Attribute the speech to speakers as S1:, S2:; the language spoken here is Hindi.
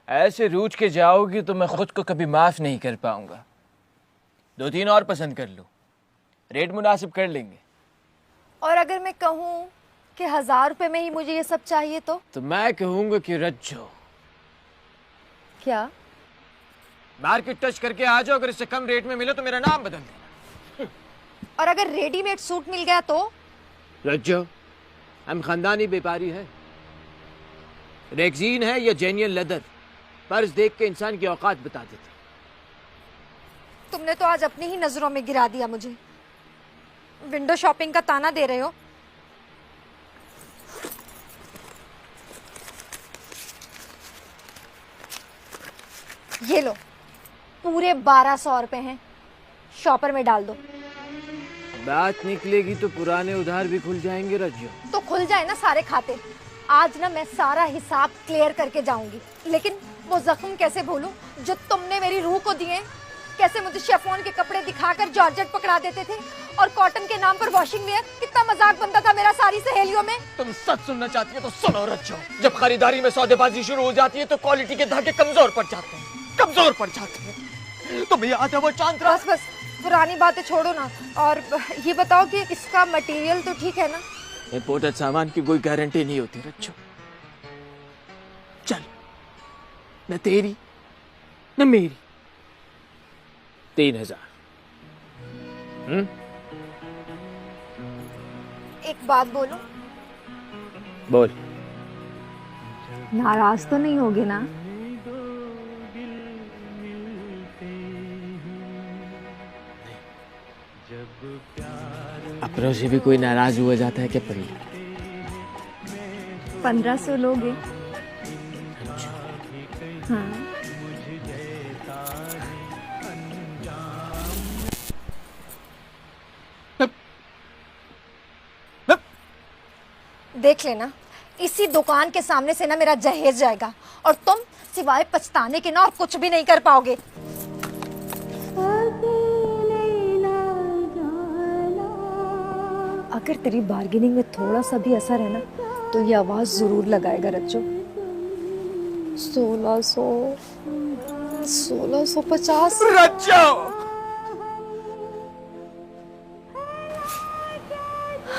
S1: ऐसे रूठ के जाओगी तो मैं खुद को कभी माफ नहीं कर पाऊंगा। 2-3 और पसंद कर लो, रेट मुनासिब कर लेंगे।
S2: और अगर मैं कहूँ कि 1000 रुपए में ही मुझे ये सब चाहिए तो
S1: मैं कहूंगा कि रज्जो
S2: क्या?
S1: मार्केट टच करके आ जाओ, अगर इससे कम रेट में मिले तो मेरा नाम बदल देना।
S2: और अगर रेडीमेड सूट मिल गया तो?
S1: रज्जो, हम खानदानी व्यापारी है, रेक्सीन है या जेन्युइन लेदर, पर्स देख के इंसान की औकात बता देते।
S2: तुमने तो आज अपनी ही नजरों में गिरा दिया मुझे। विंडो शॉपिंग का ताना दे रहे हो। ये लो, पूरे 1200 रुपए हैं, शॉपर में डाल दो।
S1: बात निकलेगी तो पुराने उधार भी खुल जाएंगे रज्जो।
S2: तो खुल जाए ना सारे खाते। आज ना मैं सारा हिसाब क्लियर करके जाऊंगी, लेकिन वो जख्म कैसे भूलूं जो तुमने मेरी रूह को दिए। कैसे मुझे शेफोन के कपड़े दिखाकर जॉर्जेट पकड़ा देते थे, और कॉटन के नाम पर वॉशिंग वेयर। कितना मजाक बनता था मेरा सारी सहेलियों में।
S1: तुम सच सुनना चाहती हो तो सुनो रज्जो, जब खरीदारी में सौदेबाजी शुरू हो जाती है तो क्वालिटी के धागे कमजोर पड़ जाते हैं, कमजोर पड़ जाते हैं। तुम्हें याद है वो चांद रात?
S2: बस बस पुरानी बातें छोड़ो ना, और ये बताओ कि इसका मटेरियल तो ठीक है ना?
S1: इंपोर्टेड सामान की कोई गारंटी नहीं होती रज्जो। चल, न तेरी न मेरी 3000।
S2: एक बात बोलूं?
S1: बोल।
S2: नाराज तो नहीं होगे ना?
S1: अपनों से भी कोई नाराज हुआ जाता है क्या परी?
S2: 1500 लोगे? हाँ। देख लेना, इसी दुकान के सामने से ना मेरा जहेज जाएगा, और तुम सिवाय पछताने के ना और कुछ भी नहीं कर पाओगे। अगर तेरी बार्गेनिंग में थोड़ा सा भी असर है ना, तो ये आवाज जरूर लगाएगा रज्जो। 1650।
S1: रज्जो